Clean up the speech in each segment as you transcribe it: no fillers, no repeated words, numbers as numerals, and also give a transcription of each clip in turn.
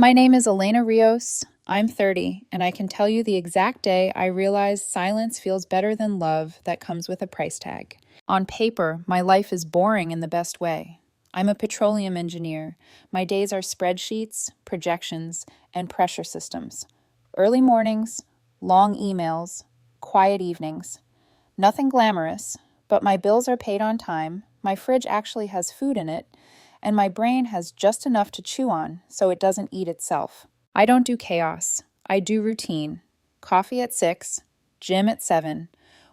My name is Elena Rios. I'm 30, and I can tell you the exact day I realized silence feels better than love that comes with a price tag. On paper, my life is boring in the best way. I'm a petroleum engineer. My days are spreadsheets, projections, and pressure systems. Early mornings, long emails, quiet evenings. Nothing glamorous, but my bills are paid on time, my fridge actually has food in it, and my brain has just enough to chew on so it doesn't eat itself. I don't do chaos. I do routine. Coffee at 6, gym at 7,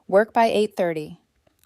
work by 8:30.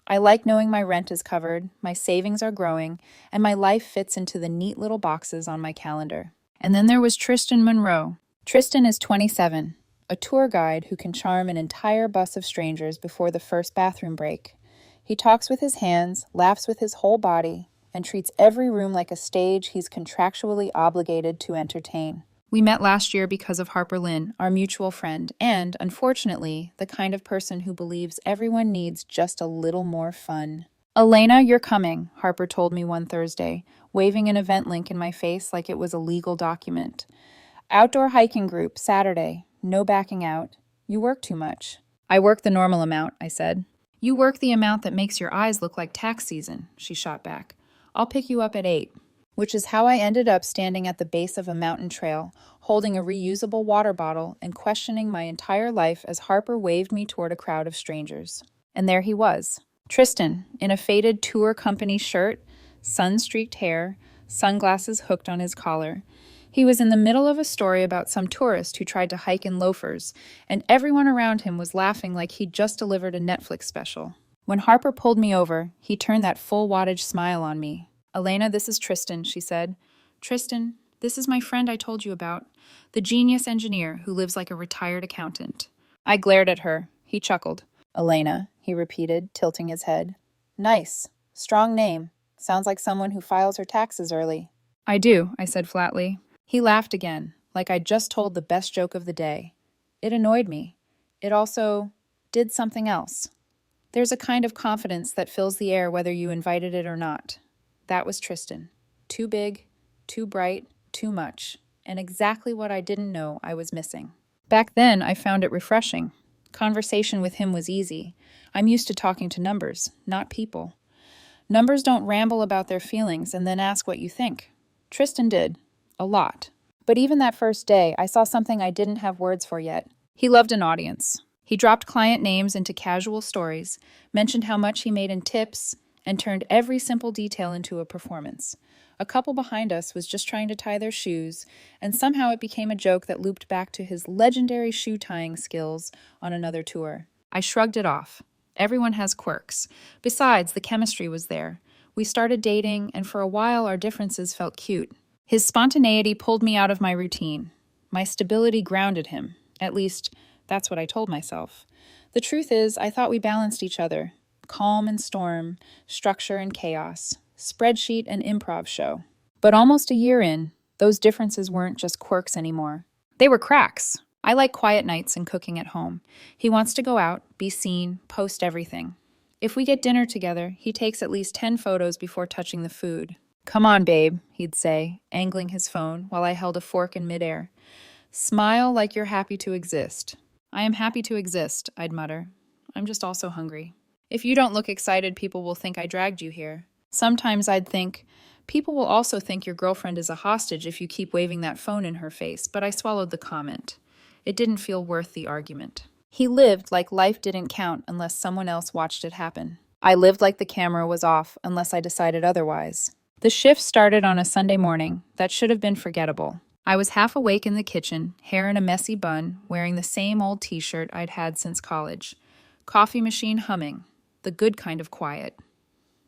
I like knowing my rent is covered, my savings are growing, and my life fits into the neat little boxes on my calendar. And then there was Tristan Monroe. Tristan is 27, a tour guide who can charm an entire bus of strangers before the first bathroom break. He talks with his hands, laughs with his whole body, and treats every room like a stage he's contractually obligated to entertain. We met last year because of Harper Lynn, our mutual friend, and, unfortunately, the kind of person who believes everyone needs just a little more fun. Elena, you're coming, Harper told me one Thursday, waving an event link in my face like it was a legal document. Outdoor hiking group, Saturday. No backing out. You work too much. I work the normal amount, I said. You work the amount that makes your eyes look like tax season, she shot back. I'll pick you up at 8. Which is how I ended up standing at the base of a mountain trail, holding a reusable water bottle and questioning my entire life as Harper waved me toward a crowd of strangers. And there he was, Tristan, in a faded tour company shirt, sun-streaked hair, sunglasses hooked on his collar. He was in the middle of a story about some tourist who tried to hike in loafers, and everyone around him was laughing like he'd just delivered a Netflix special. When Harper pulled me over, he turned that full wattage smile on me. Elena, this is Tristan, she said. Tristan, this is my friend I told you about, the genius engineer who lives like a retired accountant. I glared at her. He chuckled. Elena, he repeated, tilting his head. Nice. Strong name. Sounds like someone who files her taxes early. I do, I said flatly. He laughed again, like I'd just told the best joke of the day. It annoyed me. It also did something else. There's a kind of confidence that fills the air whether you invited it or not. That was Tristan. Too big, too bright, too much, and exactly what I didn't know I was missing. Back then, I found it refreshing. Conversation with him was easy. I'm used to talking to numbers, not people. Numbers don't ramble about their feelings and then ask what you think. Tristan did. A lot. But even that first day, I saw something I didn't have words for yet. He loved an audience. He dropped client names into casual stories, mentioned how much he made in tips, and turned every simple detail into a performance. A couple behind us was just trying to tie their shoes, and somehow it became a joke that looped back to his legendary shoe tying skills on another tour. I shrugged it off. Everyone has quirks. Besides, the chemistry was there. We started dating, and for a while our differences felt cute. His spontaneity pulled me out of my routine. My stability grounded him. At least, that's what I told myself. The truth is, I thought we balanced each other. Calm and storm, structure and chaos, spreadsheet and improv show. But almost a year in, those differences weren't just quirks anymore. They were cracks. I like quiet nights and cooking at home. He wants to go out, be seen, post everything. If we get dinner together, he takes at least 10 photos before touching the food. Come on, babe, he'd say, angling his phone while I held a fork in midair. Smile like you're happy to exist. I am happy to exist, I'd mutter. I'm just also hungry. If you don't look excited, people will think I dragged you here. Sometimes I'd think, people will also think your girlfriend is a hostage if you keep waving that phone in her face, but I swallowed the comment. It didn't feel worth the argument. He lived like life didn't count unless someone else watched it happen. I lived like the camera was off unless I decided otherwise. The shift started on a Sunday morning that should have been forgettable. I was half awake in the kitchen, hair in a messy bun, wearing the same old t-shirt I'd had since college. Coffee machine humming, the good kind of quiet.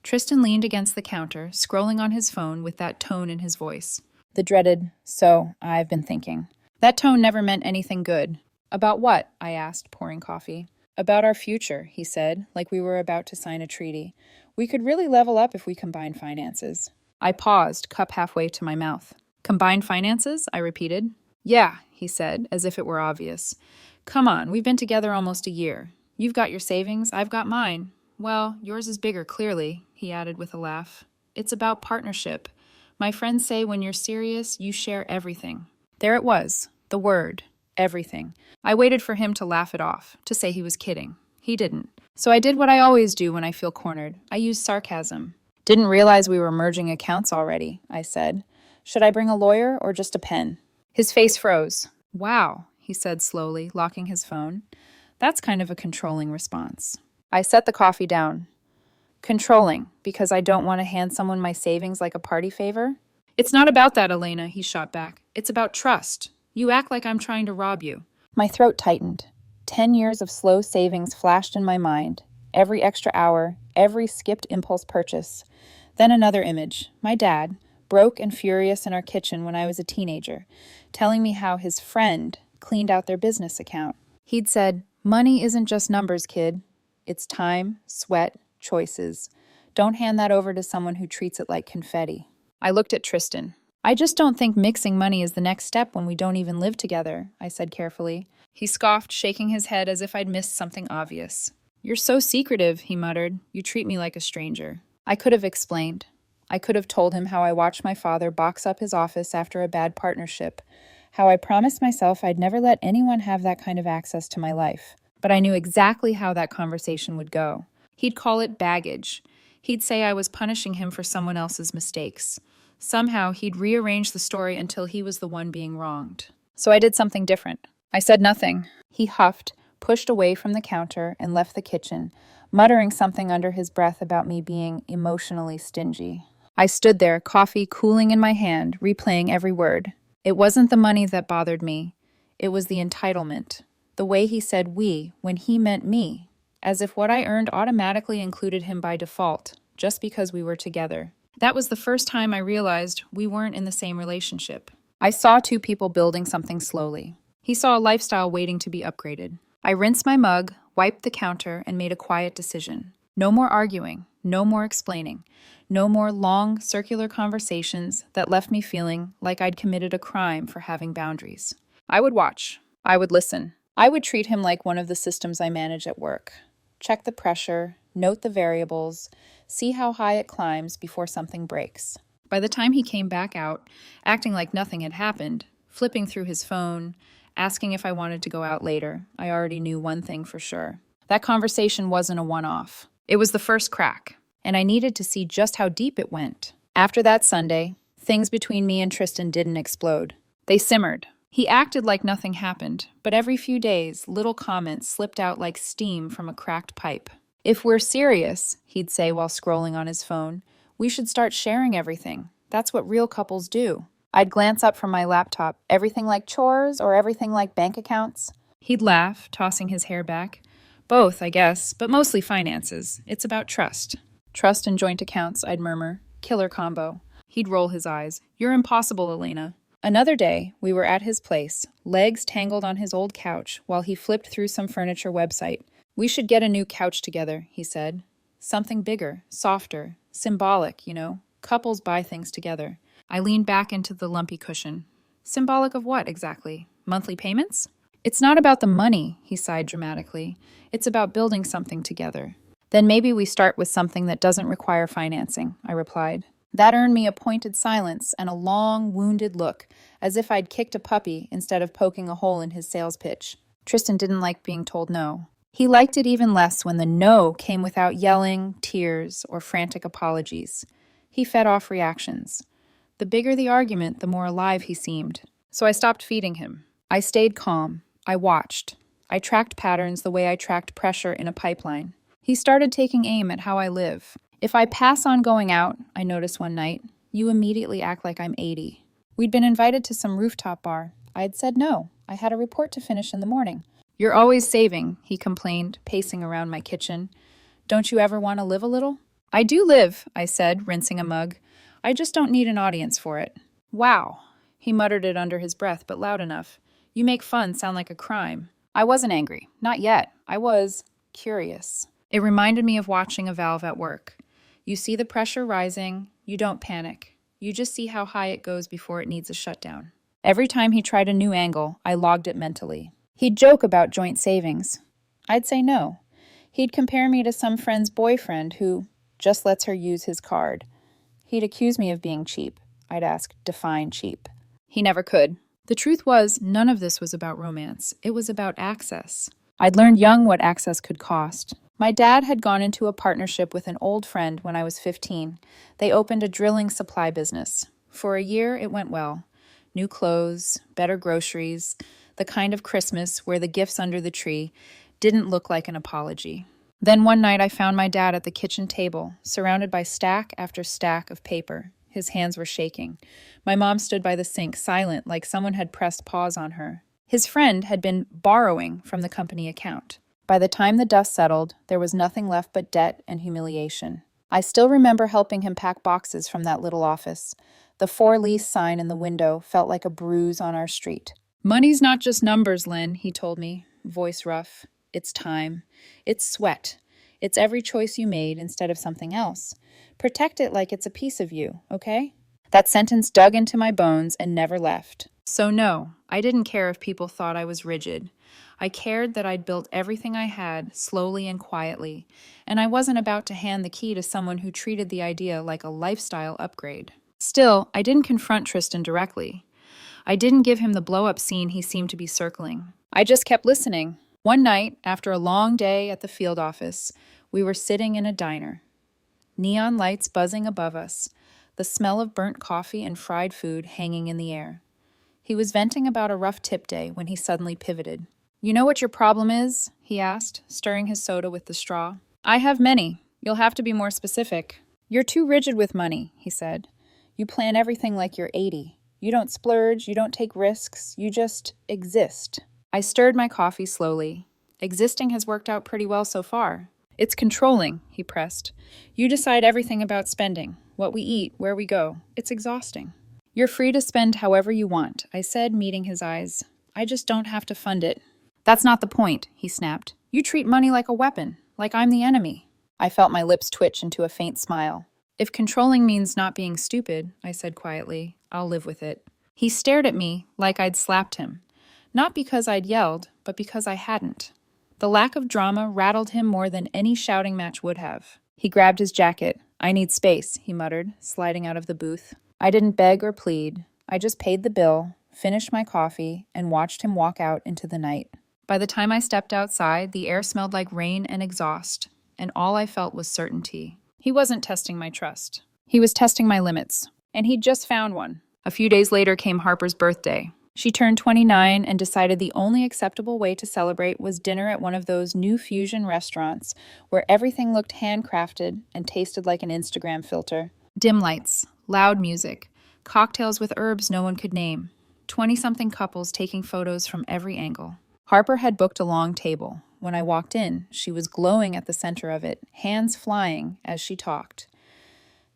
Tristan leaned against the counter, scrolling on his phone with that tone in his voice. The dreaded, "So, I've been thinking." That tone never meant anything good. About what? I asked, pouring coffee. About our future, he said, like we were about to sign a treaty. We could really level up if we combine finances. I paused, cup halfway to my mouth. Combined finances? I repeated. Yeah, he said, as if it were obvious. Come on, we've been together almost a year. You've got your savings, I've got mine. Well, yours is bigger, clearly, he added with a laugh. It's about partnership. My friends say when you're serious, you share everything. There it was, the word, everything. I waited for him to laugh it off, to say he was kidding. He didn't. So I did what I always do when I feel cornered. I used sarcasm. Didn't realize we were merging accounts already, I said. Should I bring a lawyer or just a pen? His face froze. Wow, he said slowly, locking his phone. That's kind of a controlling response. I set the coffee down. Controlling, because I don't want to hand someone my savings like a party favor? It's not about that, Elena, he shot back. It's about trust. You act like I'm trying to rob you. My throat tightened. 10 years of slow savings flashed in my mind. Every extra hour, every skipped impulse purchase. Then another image. My dad, broke and furious in our kitchen when I was a teenager, telling me how his friend cleaned out their business account. He'd said, "Money isn't just numbers, kid. It's time, sweat, choices. Don't hand that over to someone who treats it like confetti." I looked at Tristan. "I just don't think mixing money is the next step when we don't even live together," I said carefully. He scoffed, shaking his head as if I'd missed something obvious. "You're so secretive," he muttered. "You treat me like a stranger." I could have explained. I could have told him how I watched my father box up his office after a bad partnership, how I promised myself I'd never let anyone have that kind of access to my life. But I knew exactly how that conversation would go. He'd call it baggage. He'd say I was punishing him for someone else's mistakes. Somehow, he'd rearrange the story until he was the one being wronged. So I did something different. I said nothing. He huffed, pushed away from the counter, and left the kitchen, muttering something under his breath about me being emotionally stingy. I stood there, coffee cooling in my hand, replaying every word. It wasn't the money that bothered me. It was the entitlement. The way he said we when he meant me, as if what I earned automatically included him by default, just because we were together. That was the first time I realized we weren't in the same relationship. I saw two people building something slowly. He saw a lifestyle waiting to be upgraded. I rinsed my mug, wiped the counter, and made a quiet decision. No more arguing, no more explaining, no more long, circular conversations that left me feeling like I'd committed a crime for having boundaries. I would watch. I would listen. I would treat him like one of the systems I manage at work. Check the pressure, note the variables, see how high it climbs before something breaks. By the time he came back out, acting like nothing had happened, flipping through his phone, asking if I wanted to go out later, I already knew one thing for sure. That conversation wasn't a one-off. It was the first crack, and I needed to see just how deep it went. After that Sunday, things between me and Tristan didn't explode. They simmered. He acted like nothing happened, but every few days, little comments slipped out like steam from a cracked pipe. "If we're serious," he'd say while scrolling on his phone, "we should start sharing everything. That's what real couples do." I'd glance up from my laptop. "Everything like chores or everything like bank accounts?" He'd laugh, tossing his hair back. "Both, I guess, but mostly finances. It's about trust." "Trust and joint accounts," I'd murmur. "Killer combo." He'd roll his eyes. "You're impossible, Elena." Another day, we were at his place, legs tangled on his old couch while he flipped through some furniture website. "We should get a new couch together," he said. "Something bigger, softer, symbolic, you know. Couples buy things together." I leaned back into the lumpy cushion. "Symbolic of what, exactly? Monthly payments?" "It's not about the money," he sighed dramatically. "It's about building something together." "Then maybe we start with something that doesn't require financing," I replied. That earned me a pointed silence and a long, wounded look, as if I'd kicked a puppy instead of poking a hole in his sales pitch. Tristan didn't like being told no. He liked it even less when the no came without yelling, tears, or frantic apologies. He fed off reactions. The bigger the argument, the more alive he seemed. So I stopped feeding him. I stayed calm. I watched. I tracked patterns the way I tracked pressure in a pipeline. He started taking aim at how I live. "If I pass on going out," I noticed one night, "you immediately act like I'm 80. We'd been invited to some rooftop bar. I had said no. I had a report to finish in the morning. "You're always saving," he complained, pacing around my kitchen. "Don't you ever want to live a little?" "I do live," I said, rinsing a mug. "I just don't need an audience for it." "Wow." He muttered it under his breath, but loud enough. "You make fun sound like a crime." I wasn't angry. Not yet. I was curious. It reminded me of watching a valve at work. You see the pressure rising, you don't panic. You just see how high it goes before it needs a shutdown. Every time he tried a new angle, I logged it mentally. He'd joke about joint savings. I'd say no. He'd compare me to some friend's boyfriend who just lets her use his card. He'd accuse me of being cheap. I'd ask, define cheap. He never could. The truth was, none of this was about romance. It was about access. I'd learned young what access could cost. My dad had gone into a partnership with an old friend when I was 15. They opened a drilling supply business. For a year, it went well. New clothes, better groceries, the kind of Christmas where the gifts under the tree didn't look like an apology. Then one night I found my dad at the kitchen table, surrounded by stack after stack of paper. His hands were shaking. My mom stood by the sink, silent, like someone had pressed pause on her. His friend had been borrowing from the company account. By the time the dust settled, there was nothing left but debt and humiliation. I still remember helping him pack boxes from that little office. The for lease sign in the window felt like a bruise on our street. "Money's not just numbers, Lynn," he told me, voice rough. "It's time. It's sweat. It's every choice you made instead of something else. Protect it like it's a piece of you, okay?" That sentence dug into my bones and never left. So no, I didn't care if people thought I was rigid. I cared that I'd built everything I had, slowly and quietly, and I wasn't about to hand the key to someone who treated the idea like a lifestyle upgrade. Still, I didn't confront Tristan directly. I didn't give him the blow-up scene he seemed to be circling. I just kept listening. One night, after a long day at the field office, we were sitting in a diner. Neon lights buzzing above us, the smell of burnt coffee and fried food hanging in the air. He was venting about a rough tip day when he suddenly pivoted. "You know what your problem is?" he asked, stirring his soda with the straw. "I have many. You'll have to be more specific." "You're too rigid with money," he said. "You plan everything like you're 80. You don't splurge, you don't take risks, you just exist." I stirred my coffee slowly. "Existing has worked out pretty well so far." "It's controlling," he pressed. "You decide everything about spending, what we eat, where we go. It's exhausting." "You're free to spend however you want," I said, meeting his eyes. "I just don't have to fund it." "That's not the point," he snapped. "You treat money like a weapon, like I'm the enemy." I felt my lips twitch into a faint smile. "If controlling means not being stupid," I said quietly, "I'll live with it." He stared at me like I'd slapped him. Not because I'd yelled, but because I hadn't. The lack of drama rattled him more than any shouting match would have. He grabbed his jacket. "I need space," he muttered, sliding out of the booth. I didn't beg or plead. I just paid the bill, finished my coffee, and watched him walk out into the night. By the time I stepped outside, the air smelled like rain and exhaust, and all I felt was certainty. He wasn't testing my trust. He was testing my limits, and he'd just found one. A few days later came Harper's birthday. She turned 29 and decided the only acceptable way to celebrate was dinner at one of those new fusion restaurants where everything looked handcrafted and tasted like an Instagram filter. Dim lights, loud music, cocktails with herbs no one could name, 20-something couples taking photos from every angle. Harper had booked a long table. When I walked in, she was glowing at the center of it, hands flying as she talked.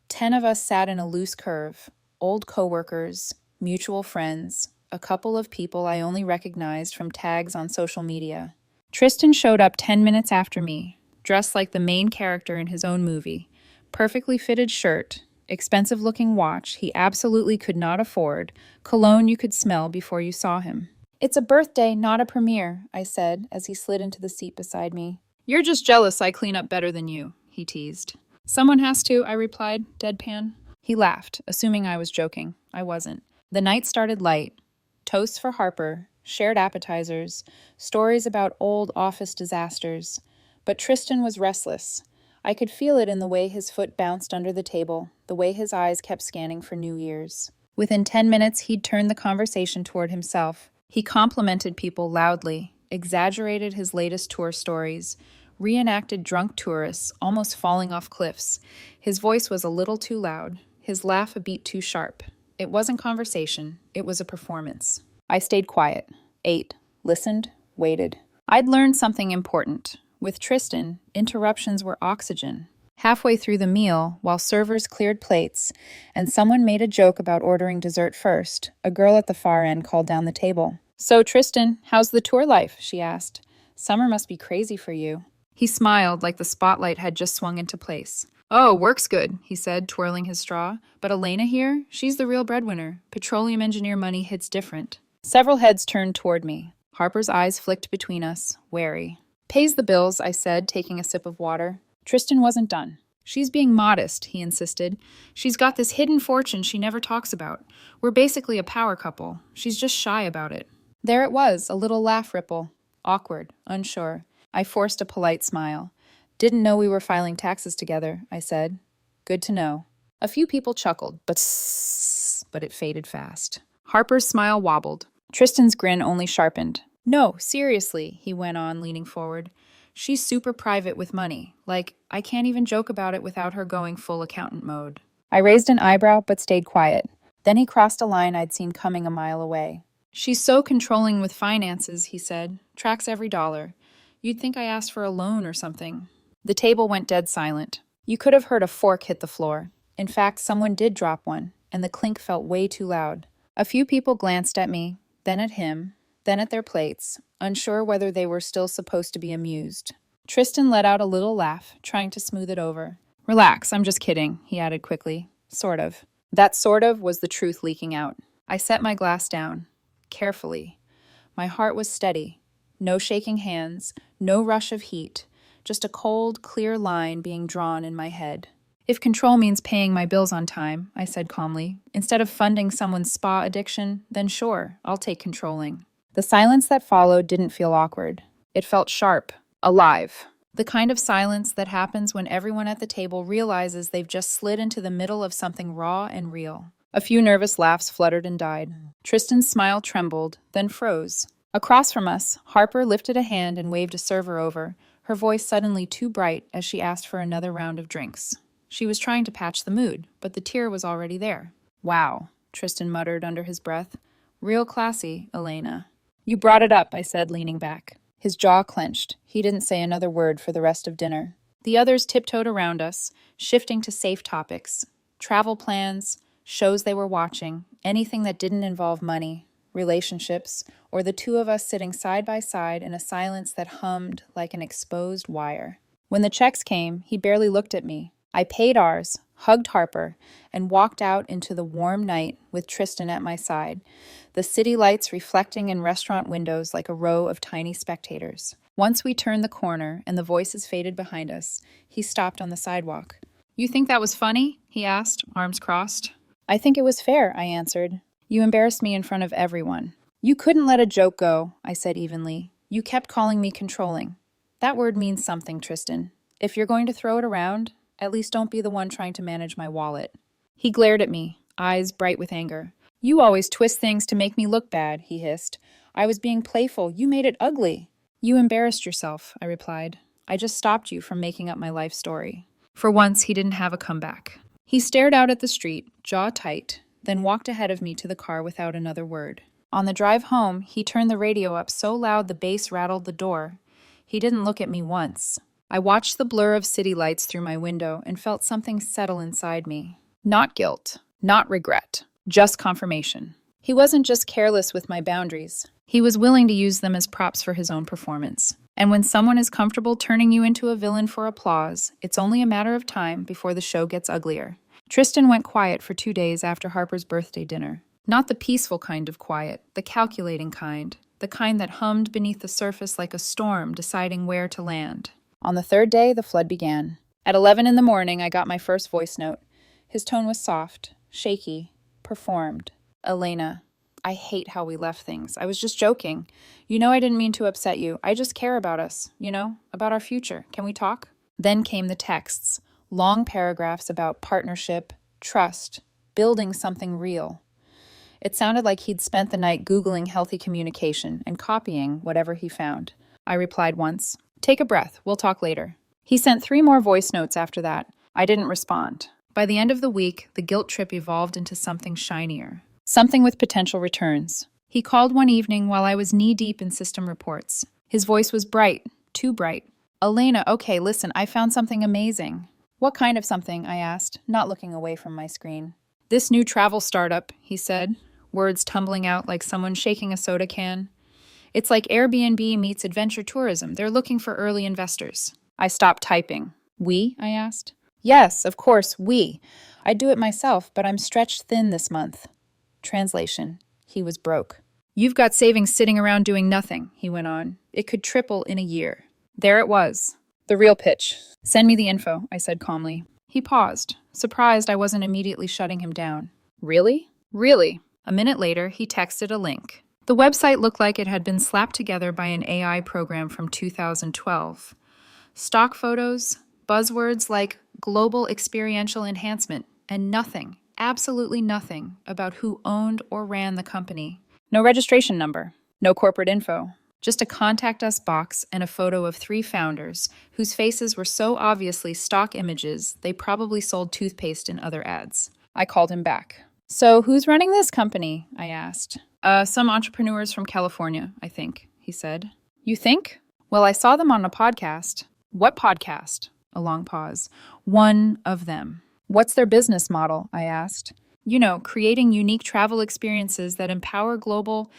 10 of us sat in a loose curve, old coworkers, mutual friends, a couple of people I only recognized from tags on social media. Tristan showed up 10 minutes after me, dressed like the main character in his own movie. Perfectly fitted shirt, expensive-looking watch he absolutely could not afford, cologne you could smell before you saw him. "It's a birthday, not a premiere," I said as he slid into the seat beside me. "You're just jealous I clean up better than you," he teased. "Someone has to," I replied, deadpan. He laughed, assuming I was joking. I wasn't. The night started light. Toasts for Harper, shared appetizers, stories about old office disasters. But Tristan was restless. I could feel it in the way his foot bounced under the table, the way his eyes kept scanning for New Year's. Within 10 minutes, he'd turned the conversation toward himself. He complimented people loudly, exaggerated his latest tour stories, reenacted drunk tourists almost falling off cliffs. His voice was a little too loud, his laugh a beat too sharp. It wasn't conversation, it was a performance. I stayed quiet, ate, listened, waited. I'd learned something important. With Tristan, interruptions were oxygen. Halfway through the meal, while servers cleared plates, and someone made a joke about ordering dessert first, a girl at the far end called down the table. "So, Tristan, how's the tour life?" she asked. "Summer must be crazy for you." He smiled like the spotlight had just swung into place. "Oh, work's good," he said, twirling his straw. "But Elena here, she's the real breadwinner. Petroleum engineer money hits different." Several heads turned toward me. Harper's eyes flicked between us, wary. "Pays the bills," I said, taking a sip of water. Tristan wasn't done. She's being modest, he insisted. She's got this hidden fortune she never talks about. We're basically a power couple. She's just shy about it. There it was, a little laugh ripple. Awkward, unsure. I forced a polite smile. Didn't know we were filing taxes together, I said. Good to know. A few people chuckled, but it faded fast. Harper's smile wobbled. Tristan's grin only sharpened. No, seriously, he went on, leaning forward. She's super private with money. Like, I can't even joke about it without her going full accountant mode. I raised an eyebrow, but stayed quiet. Then he crossed a line I'd seen coming a mile away. She's so controlling with finances, he said. Tracks every dollar. You'd think I asked for a loan or something. The table went dead silent. You could have heard a fork hit the floor. In fact, someone did drop one, and the clink felt way too loud. A few people glanced at me, then at him, then at their plates, unsure whether they were still supposed to be amused. Tristan let out a little laugh, trying to smooth it over. Relax, I'm just kidding, he added quickly. Sort of. That sort of was the truth leaking out. I set my glass down, carefully. My heart was steady. No shaking hands, no rush of heat, just a cold, clear line being drawn in my head. If control means paying my bills on time, I said calmly, instead of funding someone's spa addiction, then sure, I'll take controlling. The silence that followed didn't feel awkward. It felt sharp, alive. The kind of silence that happens when everyone at the table realizes they've just slid into the middle of something raw and real. A few nervous laughs fluttered and died. Tristan's smile trembled, then froze. Across from us, Harper lifted a hand and waved a server over, her voice suddenly too bright as she asked for another round of drinks. She was trying to patch the mood, but the tear was already there. Wow, Tristan muttered under his breath. Real classy, Elena. You brought it up, I said, leaning back. His jaw clenched. He didn't say another word for the rest of dinner. The others tiptoed around us, shifting to safe topics. Travel plans, shows they were watching, anything that didn't involve money, relationships, or the two of us sitting side by side in a silence that hummed like an exposed wire. When the checks came, he barely looked at me. I paid ours, hugged Harper, and walked out into the warm night with Tristan at my side, the city lights reflecting in restaurant windows like a row of tiny spectators. Once we turned the corner and the voices faded behind us, he stopped on the sidewalk. You think that was funny? He asked, arms crossed. I think it was fair, I answered. You embarrassed me in front of everyone. You couldn't let a joke go, I said evenly. You kept calling me controlling. That word means something, Tristan. If you're going to throw it around, at least don't be the one trying to manage my wallet. He glared at me, eyes bright with anger. You always twist things to make me look bad, he hissed. I was being playful. You made it ugly. You embarrassed yourself, I replied. I just stopped you from making up my life story. For once, he didn't have a comeback. He stared out at the street, jaw tight, then walked ahead of me to the car without another word. On the drive home, he turned the radio up so loud the bass rattled the door. He didn't look at me once. I watched the blur of city lights through my window and felt something settle inside me. Not guilt, not regret, just confirmation. He wasn't just careless with my boundaries. He was willing to use them as props for his own performance. And when someone is comfortable turning you into a villain for applause, it's only a matter of time before the show gets uglier. Tristan went quiet for 2 days after Harper's birthday dinner. Not the peaceful kind of quiet, the calculating kind, the kind that hummed beneath the surface like a storm deciding where to land. On the third day, the flood began. At 11 in the morning, I got my first voice note. His tone was soft, shaky, performed. Elena, I hate how we left things. I was just joking. You know I didn't mean to upset you. I just care about us, about our future. Can we talk? Then came the texts, long paragraphs about partnership, trust, building something real. It sounded like he'd spent the night Googling healthy communication and copying whatever he found. I replied once. Take a breath. We'll talk later. He sent 3 more voice notes after that. I didn't respond. By the end of the week, the guilt trip evolved into something shinier. Something with potential returns. He called one evening while I was knee-deep in system reports. His voice was bright, too bright. Elena, okay, listen, I found something amazing. What kind of something? I asked, not looking away from my screen. This new travel startup, he said, words tumbling out like someone shaking a soda can. It's like Airbnb meets adventure tourism. They're looking for early investors. I stopped typing. We? I asked. Yes, of course, we. I'd do it myself, but I'm stretched thin this month. Translation. He was broke. You've got savings sitting around doing nothing, he went on. It could triple in a year. There it was. The real pitch. Send me the info, I said calmly. He paused, surprised I wasn't immediately shutting him down. Really? Really. A minute later, he texted a link. The website looked like it had been slapped together by an AI program from 2012. Stock photos, buzzwords like global experiential enhancement, and nothing, absolutely nothing, about who owned or ran the company. No registration number, no corporate info, just a contact us box and a photo of 3 founders whose faces were so obviously stock images they probably sold toothpaste in other ads. I called him back. So who's running this company? I asked. Some entrepreneurs from California, I think, he said. You think? Well, I saw them on a podcast. What podcast? A long pause. One of them. What's their business model? I asked. You know, creating unique travel experiences that empower global...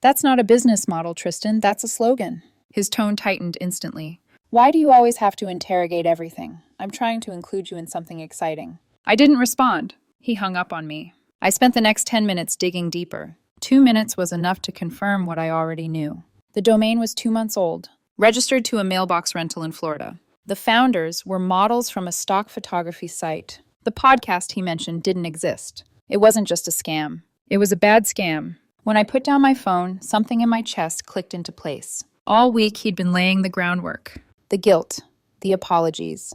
That's not a business model, Tristan. That's a slogan. His tone tightened instantly. Why do you always have to interrogate everything? I'm trying to include you in something exciting. I didn't respond. He hung up on me. I spent the next 10 minutes digging deeper. 2 minutes was enough to confirm what I already knew. The domain was 2 months old, registered to a mailbox rental in Florida. The founders were models from a stock photography site. The podcast he mentioned didn't exist. It wasn't just a scam. It was a bad scam. When I put down my phone, something in my chest clicked into place. All week he'd been laying the groundwork. The guilt, the apologies,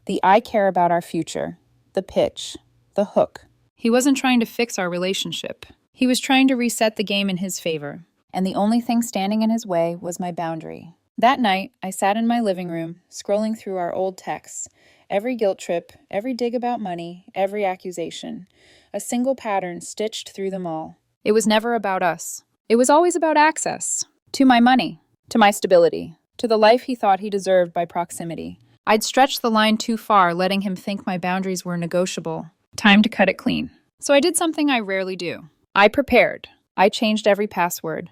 the I care about our future, the pitch, the hook. He wasn't trying to fix our relationship. He was trying to reset the game in his favor. And the only thing standing in his way was my boundary. That night, I sat in my living room, scrolling through our old texts. Every guilt trip, every dig about money, every accusation. A single pattern stitched through them all. It was never about us. It was always about access. To my money. To my stability. To the life he thought he deserved by proximity. I'd stretched the line too far, letting him think my boundaries were negotiable. Time to cut it clean. So I did something I rarely do. I prepared. I changed every password.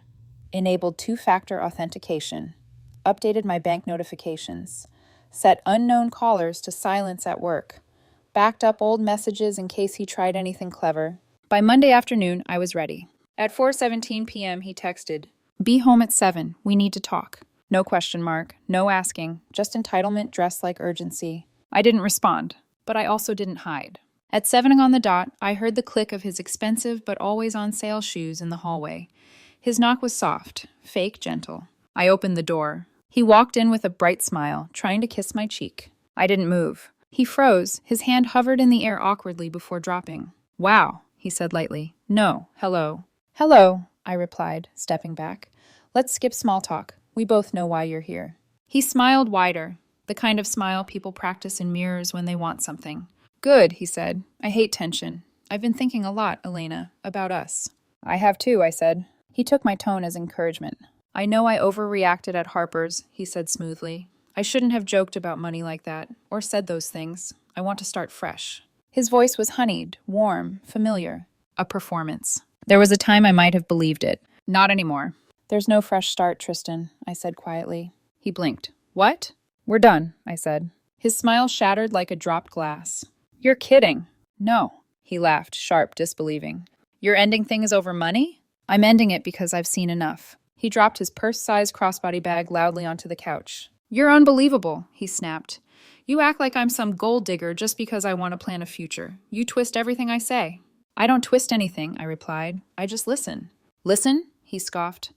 Enabled 2-factor authentication. Updated my bank notifications. Set unknown callers to silence at work. Backed up old messages in case he tried anything clever. By Monday afternoon, I was ready. At 4:17 p.m., he texted, "Be home at 7. We need to talk." No question mark, no asking, just entitlement dressed like urgency. I didn't respond, but I also didn't hide. At 7 on the dot, I heard the click of his expensive but always on sale shoes in the hallway. His knock was soft, fake gentle. I opened the door. He walked in with a bright smile, trying to kiss my cheek. I didn't move. He froze, his hand hovered in the air awkwardly before dropping. "Wow," he said lightly. "No, hello." "Hello," I replied, stepping back. "Let's skip small talk. We both know why you're here." He smiled wider, the kind of smile people practice in mirrors when they want something. "Good," he said. "I hate tension. I've been thinking a lot, Elena, about us." "I have too," I said. He took my tone as encouragement. "I know I overreacted at Harper's," he said smoothly. "I shouldn't have joked about money like that, or said those things. I want to start fresh." His voice was honeyed, warm, familiar. A performance. There was a time I might have believed it. Not anymore. "There's no fresh start, Tristan," I said quietly. He blinked. "What?" "We're done," I said. His smile shattered like a dropped glass. "You're kidding." "No." He laughed, sharp, disbelieving. "Your ending thing is over money?" "I'm ending it because I've seen enough." He dropped his purse-sized crossbody bag loudly onto the couch. "You're unbelievable," he snapped. "You act like I'm some gold digger just because I want to plan a future. You twist everything I say." "I don't twist anything," I replied. "I just listen." "Listen?" He scoffed.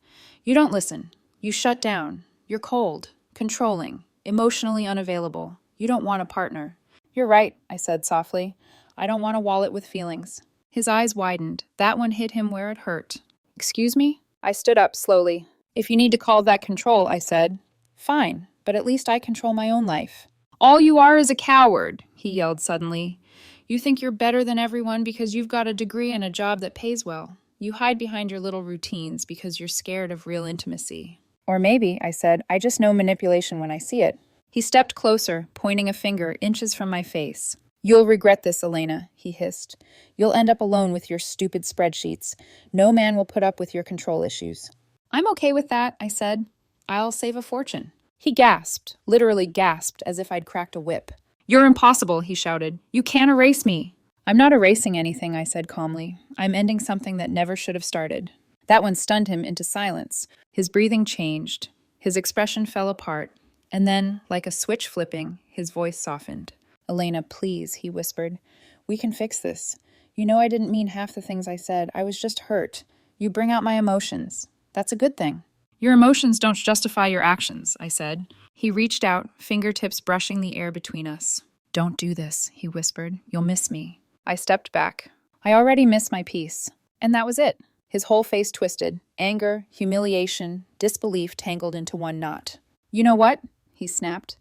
"You don't listen. You shut down. You're cold, controlling, emotionally unavailable. You don't want a partner." "You're right," I said softly. "I don't want a wallet with feelings." His eyes widened. That one hit him where it hurt. "Excuse me?" I stood up slowly. "If you need to call that control," I said. "Fine, but at least I control my own life." "All you are is a coward," he yelled suddenly. "You think you're better than everyone because you've got a degree and a job that pays well. You hide behind your little routines because you're scared of real intimacy." "Or maybe," I said, "I just know manipulation when I see it." He stepped closer, pointing a finger inches from my face. "You'll regret this, Elena," he hissed. "You'll end up alone with your stupid spreadsheets. No man will put up with your control issues." "I'm okay with that," I said. "I'll save a fortune." He gasped, literally gasped, as if I'd cracked a whip. "You're impossible," he shouted. "You can't erase me." "I'm not erasing anything," I said calmly. "I'm ending something that never should have started." That one stunned him into silence. His breathing changed. His expression fell apart. And then, like a switch flipping, his voice softened. Elena, please, he whispered. We can fix this. You know I didn't mean half the things I said. I was just hurt. You bring out my emotions. That's a good thing. Your emotions don't justify your actions, I said. He reached out, fingertips brushing the air between us. Don't do this, he whispered. You'll miss me. I stepped back. I already missed my piece. And that was it. His whole face twisted. Anger, humiliation, disbelief tangled into one knot. You know what? He snapped.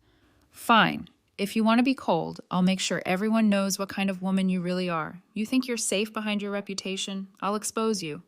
Fine. If you want to be cold, I'll make sure everyone knows what kind of woman you really are. You think you're safe behind your reputation? I'll expose you.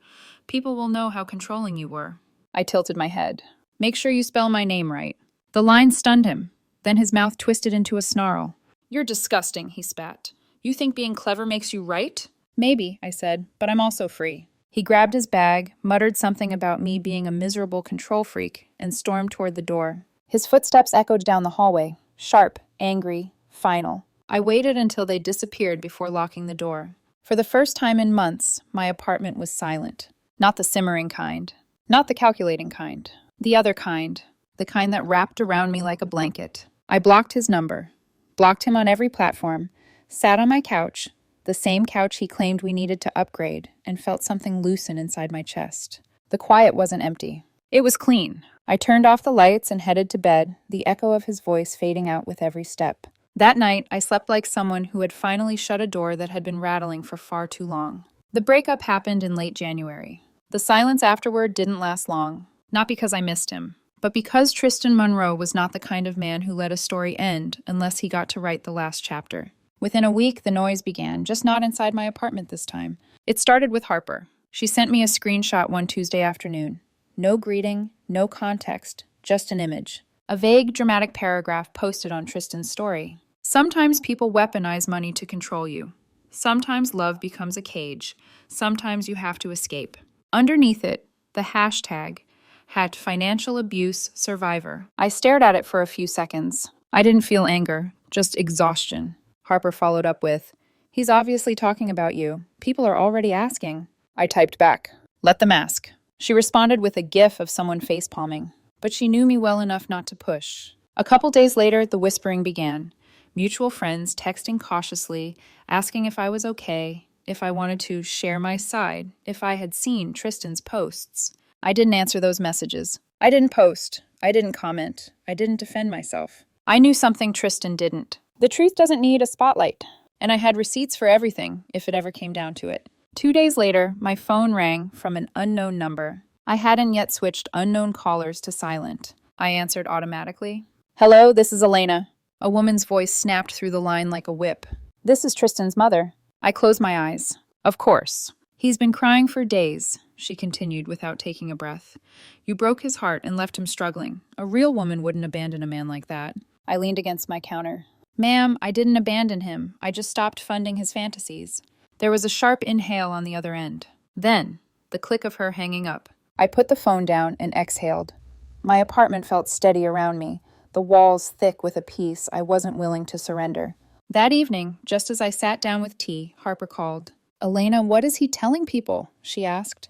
People will know how controlling you were. I tilted my head. Make sure you spell my name right. The line stunned him. Then his mouth twisted into a snarl. You're disgusting, he spat. You think being clever makes you right? Maybe, I said, but I'm also free. He grabbed his bag, muttered something about me being a miserable control freak, and stormed toward the door. His footsteps echoed down the hallway, sharp, angry, final. I waited until they disappeared before locking the door. For the first time in months, my apartment was silent. Not the simmering kind. Not the calculating kind. The other kind. The kind that wrapped around me like a blanket. I blocked his number. Blocked him on every platform. Sat on my couch, the same couch he claimed we needed to upgrade, and felt something loosen inside my chest. The quiet wasn't empty. It was clean. I turned off the lights and headed to bed, the echo of his voice fading out with every step. That night, I slept like someone who had finally shut a door that had been rattling for far too long. The breakup happened in late January. The silence afterward didn't last long, not because I missed him, but because Tristan Monroe was not the kind of man who let a story end unless he got to write the last chapter. Within a week, the noise began, just not inside my apartment this time. It started with Harper. She sent me a screenshot one Tuesday afternoon. No greeting, no context, just an image. A vague, dramatic paragraph posted on Tristan's story. Sometimes people weaponize money to control you. Sometimes love becomes a cage. Sometimes you have to escape. Underneath it, the hashtag had financial abuse survivor. I stared at it for a few seconds. I didn't feel anger, just exhaustion. Harper followed up with, he's obviously talking about you. People are already asking. I typed back, let them ask. She responded with a gif of someone facepalming, but she knew me well enough not to push. A couple days later, the whispering began. Mutual friends texting cautiously, asking if I was okay, if I wanted to share my side, if I had seen Tristan's posts. I didn't answer those messages. I didn't post. I didn't comment. I didn't defend myself. I knew something Tristan didn't. The truth doesn't need a spotlight. And I had receipts for everything, if it ever came down to it. 2 days later, my phone rang from an unknown number. I hadn't yet switched unknown callers to silent. I answered automatically. Hello, this is Elena. A woman's voice snapped through the line like a whip. This is Tristan's mother. I closed my eyes. Of course. He's been crying for days, she continued without taking a breath. You broke his heart and left him struggling. A real woman wouldn't abandon a man like that. I leaned against my counter. Ma'am, I didn't abandon him. I just stopped funding his fantasies. There was a sharp inhale on the other end. Then, the click of her hanging up. I put the phone down and exhaled. My apartment felt steady around me, the walls thick with a peace I wasn't willing to surrender. That evening, just as I sat down with tea, Harper called. Elena, what is he telling people? She asked.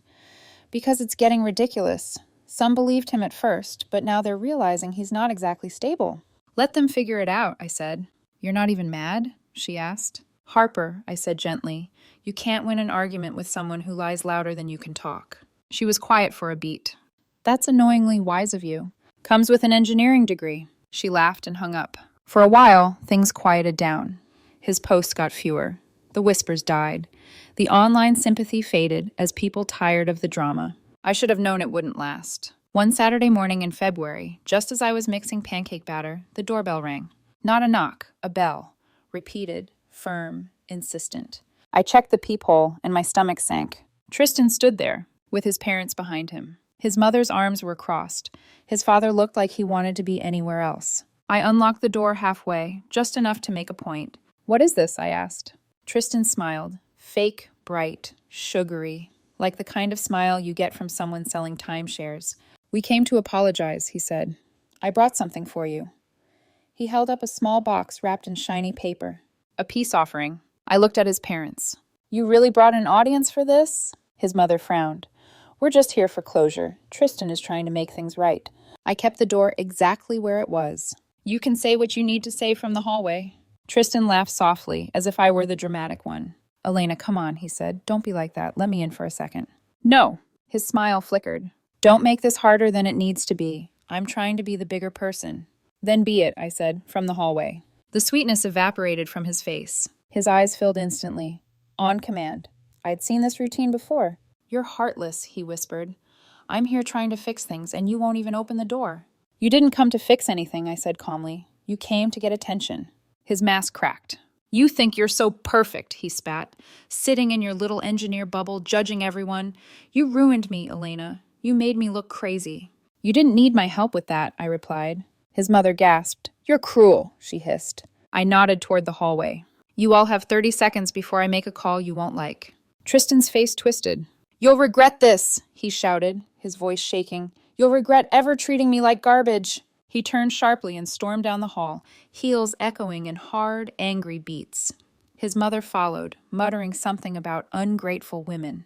Because it's getting ridiculous. Some believed him at first, but now they're realizing he's not exactly stable. Let them figure it out, I said. You're not even mad? She asked. Harper, I said gently, you can't win an argument with someone who lies louder than you can talk. She was quiet for a beat. That's annoyingly wise of you. Comes with an engineering degree. She laughed and hung up. For a while, things quieted down. His posts got fewer. The whispers died. The online sympathy faded as people tired of the drama. I should have known it wouldn't last. One Saturday morning in February, just as I was mixing pancake batter, the doorbell rang. Not a knock, a bell. Repeated, firm, insistent. I checked the peephole and my stomach sank. Tristan stood there, with his parents behind him. His mother's arms were crossed. His father looked like he wanted to be anywhere else. I unlocked the door halfway, just enough to make a point. What is this? I asked. Tristan smiled. Fake, bright, sugary, like the kind of smile you get from someone selling timeshares. We came to apologize, he said. I brought something for you. He held up a small box wrapped in shiny paper. A peace offering. I looked at his parents. You really brought an audience for this? His mother frowned. We're just here for closure. Tristan is trying to make things right. I kept the door exactly where it was. You can say what you need to say from the hallway. Tristan laughed softly, as if I were the dramatic one. Elena, come on, he said. Don't be like that. Let me in for a second. No. His smile flickered. Don't make this harder than it needs to be. I'm trying to be the bigger person. Then be it, I said, from the hallway. The sweetness evaporated from his face. His eyes filled instantly. On command. I'd seen this routine before. You're heartless, he whispered. I'm here trying to fix things, and you won't even open the door. You didn't come to fix anything, I said calmly. You came to get attention. His mask cracked. You think you're so perfect, he spat. Sitting in your little engineer bubble, judging everyone. You ruined me, Elena. You made me look crazy. You didn't need my help with that, I replied. His mother gasped. You're cruel, she hissed. I nodded toward the hallway. You all have 30 seconds before I make a call you won't like. Tristan's face twisted. You'll regret this, he shouted, his voice shaking. You'll regret ever treating me like garbage. He turned sharply and stormed down the hall, heels echoing in hard, angry beats. His mother followed, muttering something about ungrateful women.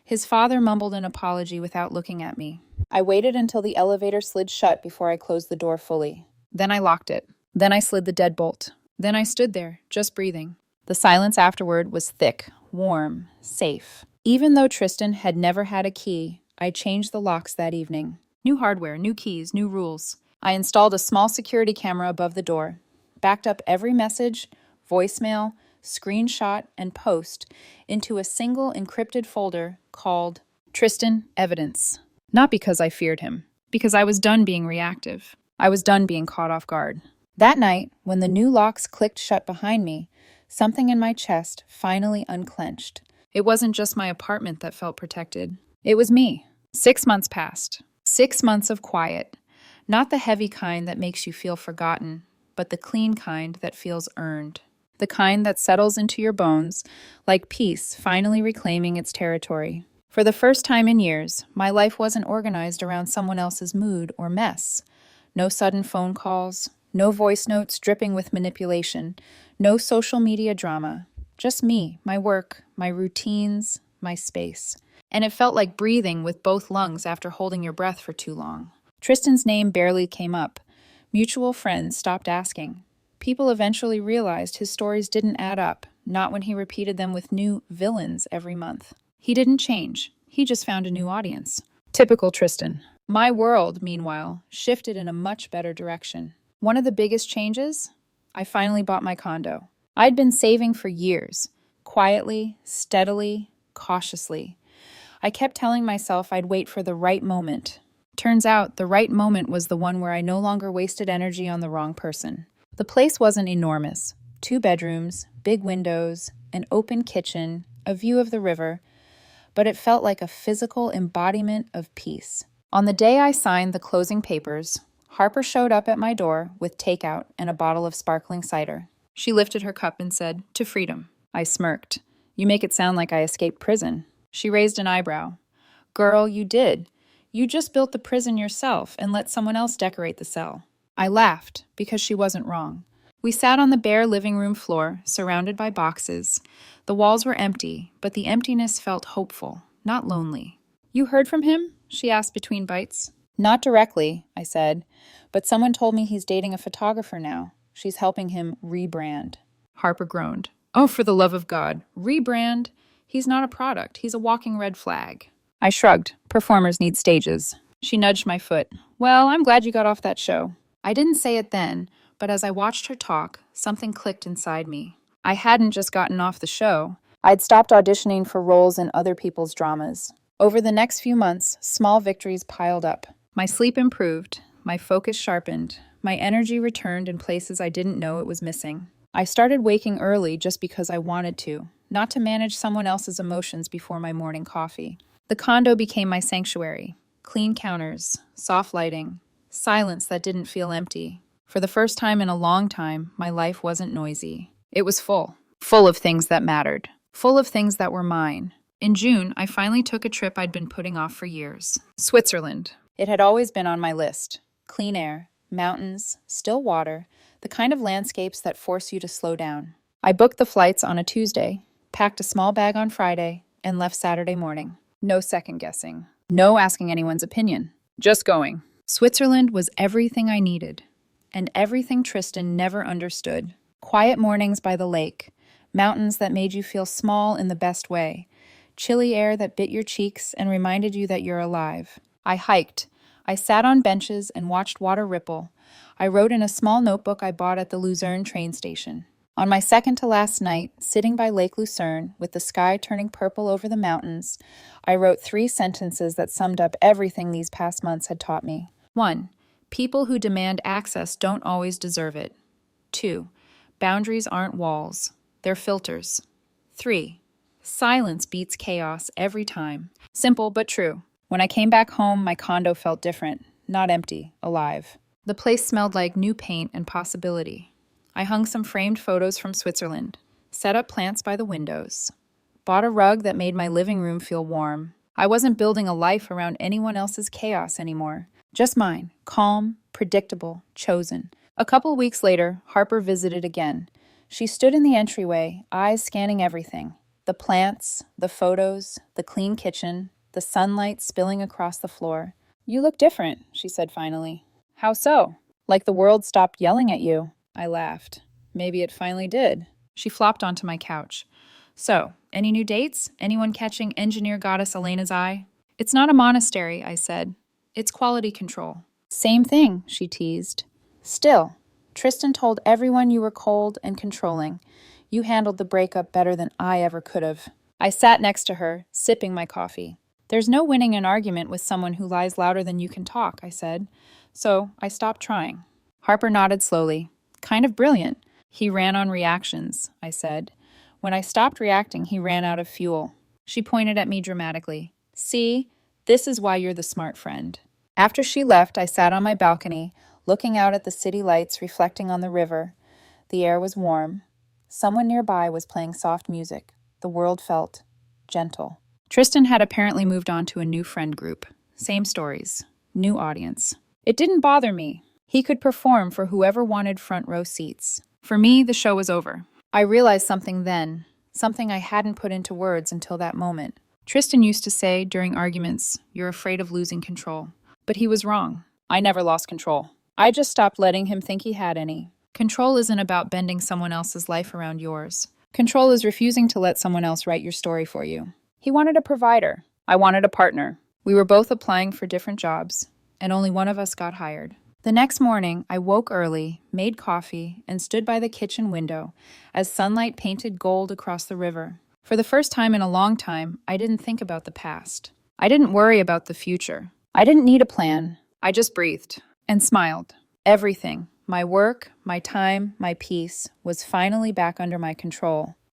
His father mumbled an apology without looking at me. I waited until the elevator slid shut before I closed the door fully. Then I locked it. Then I slid the deadbolt. Then I stood there, just breathing. The silence afterward was thick, warm, safe. Even though Tristan had never had a key, I changed the locks that evening. New hardware, new keys, new rules. I installed a small security camera above the door, backed up every message, voicemail, screenshot, and post into a single encrypted folder called Tristan Evidence. Not because I feared him, because I was done being reactive. I was done being caught off guard. That night, when the new locks clicked shut behind me, something in my chest finally unclenched. It wasn't just my apartment that felt protected. It was me. 6 months passed. 6 months of quiet. Not the heavy kind that makes you feel forgotten, but the clean kind that feels earned. The kind that settles into your bones, like peace finally reclaiming its territory. For the first time in years, my life wasn't organized around someone else's mood or mess. No sudden phone calls, no voice notes dripping with manipulation, no social media drama. Just me, my work, my routines, my space. And it felt like breathing with both lungs after holding your breath for too long. Tristan's name barely came up. Mutual friends stopped asking. People eventually realized his stories didn't add up, not when he repeated them with new villains every month. He didn't change. He just found a new audience. Typical Tristan. My world, meanwhile, shifted in a much better direction. One of the biggest changes? I finally bought my condo. I'd been saving for years, quietly, steadily, cautiously. I kept telling myself I'd wait for the right moment. Turns out the right moment was the one where I no longer wasted energy on the wrong person. The place wasn't enormous. 2 bedrooms, big windows, an open kitchen, a view of the river, but it felt like a physical embodiment of peace. On the day I signed the closing papers, Harper showed up at my door with takeout and a bottle of sparkling cider. She lifted her cup and said, "To freedom." I smirked. "You make it sound like I escaped prison." She raised an eyebrow. "Girl, you did. You just built the prison yourself and let someone else decorate the cell." I laughed because she wasn't wrong. We sat on the bare living room floor, surrounded by boxes. The walls were empty, but the emptiness felt hopeful, not lonely. "You heard from him?" she asked between bites. "Not directly," I said, "but someone told me he's dating a photographer now. She's helping him rebrand." Harper groaned. "Oh, for the love of God, rebrand? He's not a product. He's a walking red flag." I shrugged. Performers need stages. She nudged my foot. "Well, I'm glad you got off that show." I didn't say it then, but as I watched her talk, something clicked inside me. I hadn't just gotten off the show. I'd stopped auditioning for roles in other people's dramas. Over the next few months, small victories piled up. My sleep improved, my focus sharpened, my energy returned in places I didn't know it was missing. I started waking early just because I wanted to, not to manage someone else's emotions before my morning coffee. The condo became my sanctuary. Clean counters, soft lighting, silence that didn't feel empty. For the first time in a long time, my life wasn't noisy. It was full of things that mattered, full of things that were mine. In June, I finally took a trip I'd been putting off for years. Switzerland. It had always been on my list. Clean air, mountains, still water, the kind of landscapes that force you to slow down. I booked the flights on a Tuesday, packed a small bag on Friday, and left Saturday morning. No second guessing. No asking anyone's opinion. Just going. Switzerland was everything I needed, and everything Tristan never understood. Quiet mornings by the lake, mountains that made you feel small in the best way, chilly air that bit your cheeks and reminded you that you're alive. I hiked. I sat on benches and watched water ripple. I wrote in a small notebook I bought at the Luzerne train station. On my second to last night, sitting by Lake Lucerne, with the sky turning purple over the mountains, I wrote 3 sentences that summed up everything these past months had taught me. 1. People who demand access don't always deserve it. 2. Boundaries aren't walls. They're filters. 3. Silence beats chaos every time. Simple but true. When I came back home, my condo felt different. Not empty, alive. The place smelled like new paint and possibility. I hung some framed photos from Switzerland, set up plants by the windows, bought a rug that made my living room feel warm. I wasn't building a life around anyone else's chaos anymore. Just mine, calm, predictable, chosen. A couple weeks later, Harper visited again. She stood in the entryway, eyes scanning everything. The plants, the photos, the clean kitchen, the sunlight spilling across the floor. "You look different," she said finally. "How so?" "Like the world stopped yelling at you." I laughed. Maybe it finally did. She flopped onto my couch. "So, any new dates? Anyone catching engineer goddess Elena's eye?" "It's not a monastery," I said. "It's quality control." "Same thing," she teased. "Still, Tristan told everyone you were cold and controlling. You handled the breakup better than I ever could have." I sat next to her, sipping my coffee. "There's no winning an argument with someone who lies louder than you can talk," I said. So I stopped trying. Harper nodded slowly. "Kind of brilliant." "He ran on reactions," I said. When I stopped reacting, he ran out of fuel. She pointed at me dramatically. "See, this is why you're the smart friend." After she left, I sat on my balcony, looking out at the city lights reflecting on the river. The air was warm. Someone nearby was playing soft music. The world felt gentle. Tristan had apparently moved on to a new friend group. Same stories. New audience. It didn't bother me. He could perform for whoever wanted front row seats. For me, the show was over. I realized something then, something I hadn't put into words until that moment. Tristan used to say during arguments, "You're afraid of losing control." But he was wrong. I never lost control. I just stopped letting him think he had any. Control isn't about bending someone else's life around yours. Control is refusing to let someone else write your story for you. He wanted a provider. I wanted a partner. We were both applying for different jobs, and only one of us got hired. The next morning, I woke early, made coffee, and stood by the kitchen window as sunlight painted gold across the river. For the first time in a long time, I didn't think about the past. I didn't worry about the future. I didn't need a plan. I just breathed and smiled. Everything, my work, my time, my peace, was finally back under my control.